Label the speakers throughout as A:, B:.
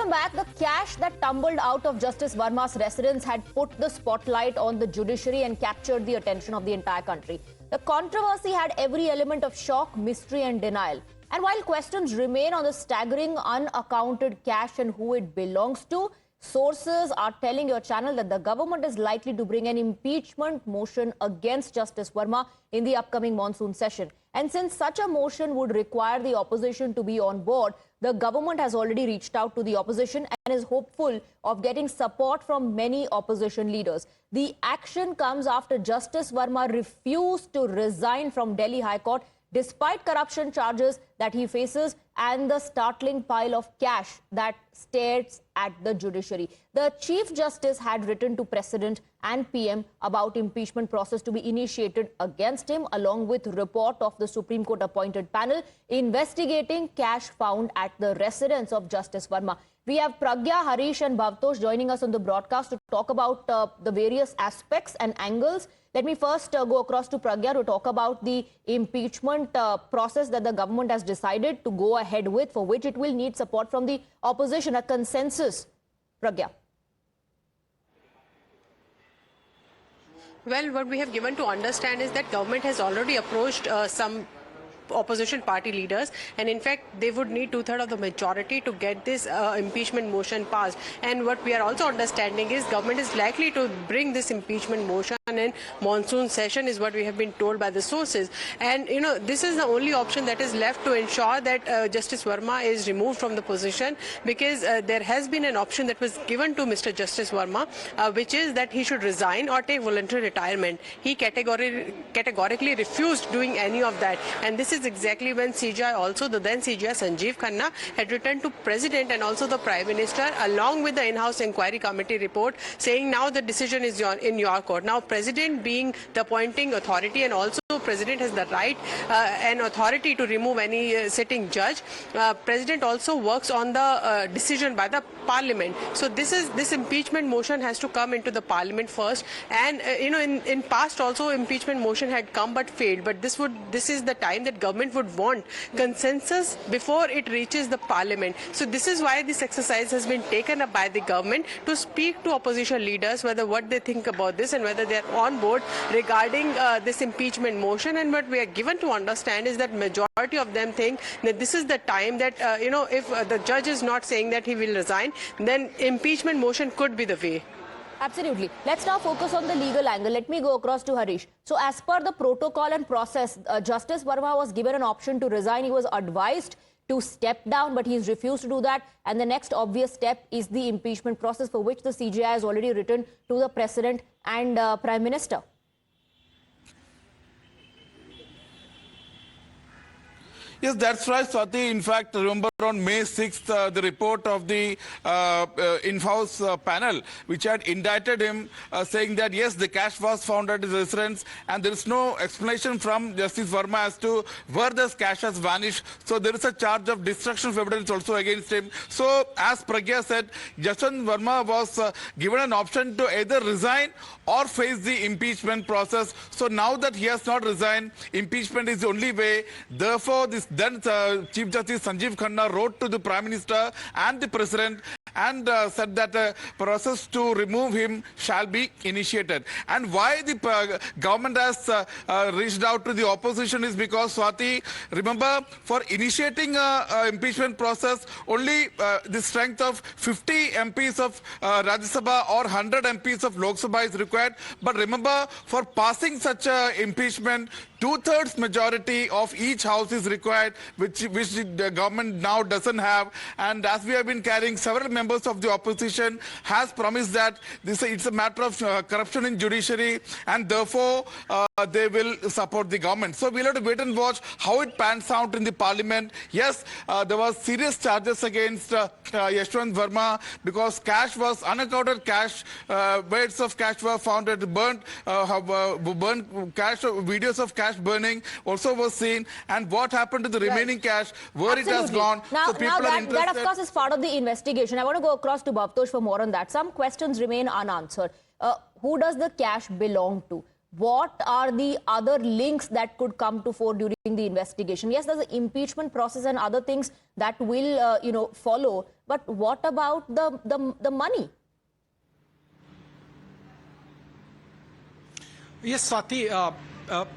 A: Welcome back. The cash that tumbled out of Justice Varma's residence had put the spotlight on the judiciary and captured the attention of the entire country. The controversy had every element of shock, mystery and denial. And while questions remain on the staggering unaccounted cash and who it belongs to, sources are telling your channel that the government is likely to bring an impeachment motion against Justice Varma in the upcoming monsoon session. And since such a motion would require the opposition to be on board, the government has already reached out to the opposition and is hopeful of getting support from many opposition leaders. The action comes after Justice Varma refused to resign from Delhi High Court despite corruption charges that he faces and the startling pile of cash that stares at the judiciary. The Chief Justice had written to President and PM about impeachment process to be initiated against him, along with report of the Supreme Court appointed panel investigating cash found at the residence of Justice Varma. We have Pragya, Harish and Bhavtosh joining us on the broadcast to talk about the various aspects and angles. Let me first go across to Pragya to talk about the impeachment process that the government has decided to go ahead with, for which it will need support from the opposition, a consensus. Pragya.
B: Well, what we have given to understand is that government has already approached some opposition party leaders, and in fact they would need 2/3 of the majority to get this impeachment motion passed. And what we are also understanding is government is likely to bring this impeachment motion in monsoon session, is what we have been told by the sources. And this is the only option that is left to ensure that Justice Varma is removed from the position, because there has been an option that was given to Mr. Justice Varma, which is that he should resign or take voluntary retirement. He categorically refused doing any of that, and this is exactly when CJI, also the then CJI Sanjeev Khanna, had written to President and also the Prime Minister along with the in-house inquiry committee report, saying now the decision is in your court. Now President being the appointing authority, and also President has the right and authority to remove any sitting judge. President also works on the decision by the Parliament. So this impeachment motion has to come into the Parliament first. And in past also impeachment motion had come but failed. But this is the time that government would want consensus before it reaches the Parliament. So this is why this exercise has been taken up by the government, to speak to opposition leaders whether what they think about this and whether they are on board regarding this impeachment motion. And what we are given to understand is that majority of them think that this is the time that if the judge is not saying that he will resign, then impeachment motion could be the way.
A: Absolutely. Let's now focus on the legal angle. Let me go across to Harish. So as per the protocol and process, Justice Varma was given an option to resign. He was advised to step down, but he's refused to do that. And the next obvious step is the impeachment process, for which the CJI has already written to the President and Prime Minister.
C: Yes, that's right, Swati. In fact, remember on May 6th, the report of the in-house panel, which had indicted him, saying that, yes, the cash was found at his residence, and there is no explanation from Justice Varma as to where this cash has vanished. So there is a charge of destruction of evidence also against him. So, as Pragya said, Yashwant Varma was given an option to either resign or face the impeachment process. So now that he has not resigned, impeachment is the only way. Therefore, this then Chief Justice Sanjeev Khanna wrote to the Prime Minister and the President and said that a process to remove him shall be initiated. And why the government has reached out to the opposition is because, Swati, remember, for initiating impeachment process, only the strength of 50 MPs of Rajya Sabha or 100 MPs of Lok Sabha is required. But remember, for passing such impeachment, 2/3 majority of each house is required, which the government now doesn't have. And as we have been carrying, several members of the opposition has promised that it's a matter of corruption in judiciary, and therefore they will support the government. So we'll have to wait and watch how it pans out in the Parliament. Yes, there was serious charges against Yashwant Varma because cash was unaccounted cash. Weights of cash were found at burnt cash, videos of cash burning also was seen, and what happened to the remaining cash, where
A: Absolutely.
C: it has gone.
A: Now,
C: so people are interested.
A: that of course is part of the investigation. I want to go across to Bhavtosh for more on that. Some questions remain unanswered. Who does the cash belong to? what are the other links that could come to fore during the investigation? Yes, there's an impeachment process and other things that will, follow. But what about the money?
D: Yes, Swati,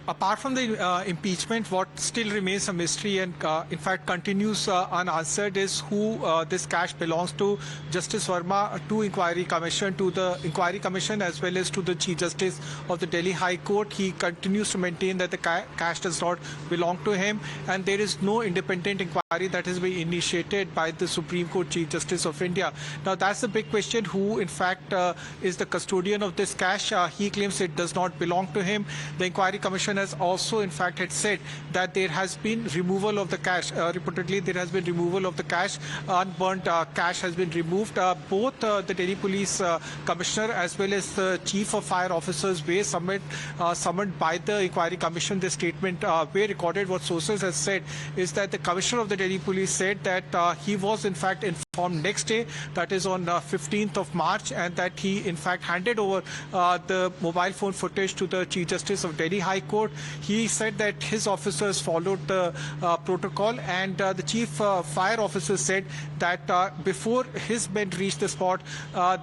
D: apart from the impeachment, what still remains a mystery and in fact continues unanswered is who this cash belongs to. Justice Varma, to Inquiry Commission, to the Inquiry Commission as well as to the Chief Justice of the Delhi High Court, he continues to maintain that the cash does not belong to him, and there is no independent inquiry that has been initiated by the Supreme Court Chief Justice of India. Now that's the big question, who in fact is the custodian of this cash. He claims it does not belong to him. The Inquiry Commission has also in fact had said that there has been removal of the cash. Reportedly there has been removal of the cash. Unburnt cash has been removed. Both the Delhi Police Commissioner as well as the Chief of Fire Officers were summoned by the Inquiry Commission. The statement were recorded. What sources have said is that the Commissioner of the Delhi Police said that he was in fact informed next day, that is on 15th of March, and that he in fact handed over the mobile phone footage to the Chief Justice of Delhi High Court. He said that his officers followed the protocol, and the Chief Fire Officer said that before his men reached the spot,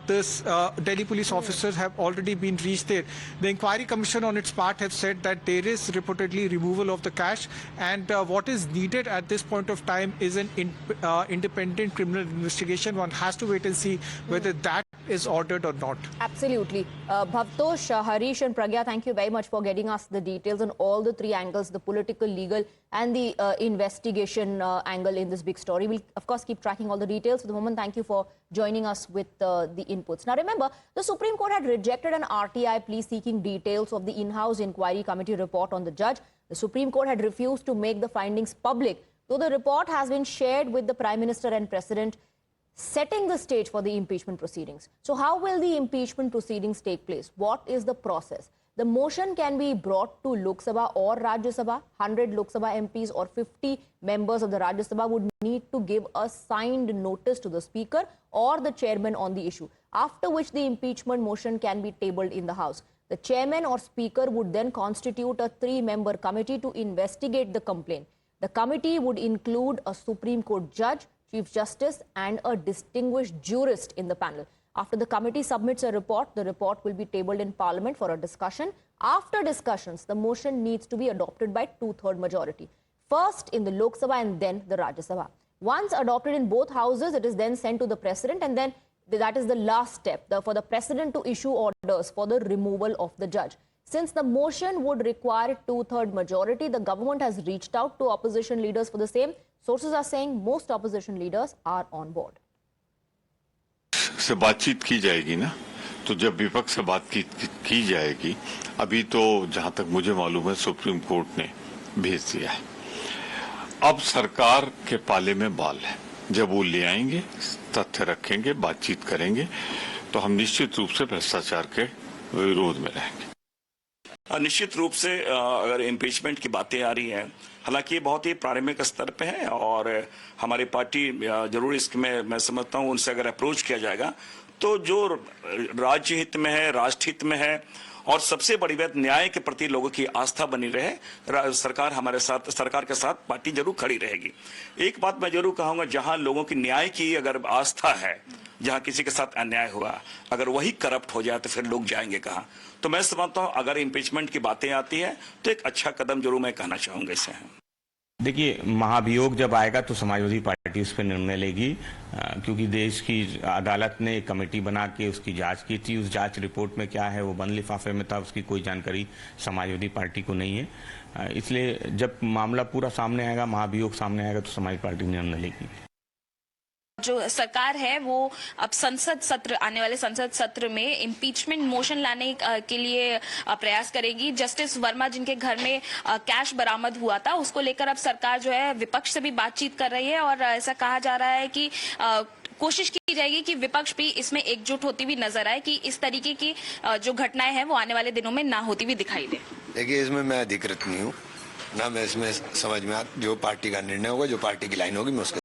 D: this Delhi police officers have already been reached there. The Inquiry Commission on its part have said that there is reportedly removal of the cash, and what is needed at this point of time is an independent criminal investigation. One has to wait and see whether that is ordered or not.
A: Absolutely. Bhavtosh, Harish and Pragya, thank you very much for getting us the details on all the three angles, the political, legal and the investigation angle in this big story. We'll, of course, keep tracking all the details. For the moment, thank you for joining us with the inputs. Now, remember, the Supreme Court had rejected an RTI plea seeking details of the in-house inquiry committee report on the judge. The Supreme Court had refused to make the findings public, though the report has been shared with the Prime Minister and President, setting the stage for the impeachment proceedings. So how will the impeachment proceedings take place? What is the process? The motion can be brought to Lok Sabha or Rajya Sabha. 100 Lok Sabha MPs or 50 members of the Rajya Sabha would need to give a signed notice to the Speaker or the Chairman on the issue, after which the impeachment motion can be tabled in the House. The Chairman or Speaker would then constitute a 3-member committee to investigate the complaint. The committee would include a Supreme Court judge, Chief Justice and a distinguished jurist in the panel. After the committee submits a report, the report will be tabled in Parliament for a discussion. After discussions, the motion needs to be adopted by 2/3 majority. First in the Lok Sabha and then the Rajya Sabha. Once adopted in both houses, it is then sent to the President, and then that is the last step for the President to issue orders for the removal of the judge. Since the motion would require 2/3 majority, the government has reached out to opposition leaders for the same. Sources are saying most opposition leaders are on board.
E: से बातचीत की जाएगी ना, तो जब विपक्ष से बात की जाएगी, अभी तो जहां तक मुझे मालूम है सुप्रीम कोर्ट ने भेज दिया है। अब सरकार के पाले में बाल है। जब वो ले आएंगे, तथ्य रखेंगे, बातचीत करेंगे, तो हम निश्चित रूप से भ्रष्टाचार के विरोध में रहेंगे।
F: निश्चित रूप से अगर इम्पीचमेंट की बातें आ रही हैं, हालांकि ये बहुत ही प्रारंभिक स्तर पे है और हमारी पार्टी जरूर इसमें मैं समझता हूं उनसे अगर अप्रोच किया जाएगा तो जो राज्य हित में है, राष्ट्र हित में है और सबसे बड़ी बात न्याय के प्रति लोगों की आस्था बनी रहे, सरकार के साथ पार्टी जरूर खड़ी रहेगी। एक बात मैं जरूर कहूंगा, जहां लोगों की न्याय की अगर आस्था है, जहां किसी के साथ अन्याय हुआ, अगर वही करप्ट हो जाए तो फिर लोग जाएंगे कहां? तो मैं समझता हूं अगर इम्पीचमेंट की बातें आती है तो एक अच्छा कदम जरूर मैं कहना चाहूंगा इससे।
G: देखिए, महाभियोग जब आएगा तो समाजवादी पार्टी उस पर निर्णय लेगी, क्योंकि देश की अदालत ने एक कमेटी बना के उसकी जांच की थी। उस जांच रिपोर्ट में क्या है वो बंद लिफाफे में था, उसकी कोई जानकारी समाजवादी पार्टी को नहीं है। इसलिए जब मामला पूरा सामने आएगा, महाभियोग सामने आएगा, तो समाजवादी पार्टी निर्णय लेगी।
H: जो सरकार है वो अब आने वाले संसद सत्र में इम्पीचमेंट मोशन लाने के लिए प्रयास करेगी। जस्टिस वर्मा जिनके घर में कैश बरामद हुआ था, उसको लेकर अब सरकार जो है विपक्ष से भी बातचीत कर रही है और ऐसा कहा जा रहा है कि कोशिश की जाएगी कि विपक्ष भी इसमें एकजुट होती हुई नजर आए कि इस तरीके की जो घटनाएं हैं वो आने वाले दिनों में ना होती हुई दिखाई दे।
I: देखिए, इसमें मैं अधिकृत नहीं हूँ, ना मैं इसमें समझ में जो पार्टी का निर्णय होगा, जो पार्टी की लाइन होगी, मैं उसके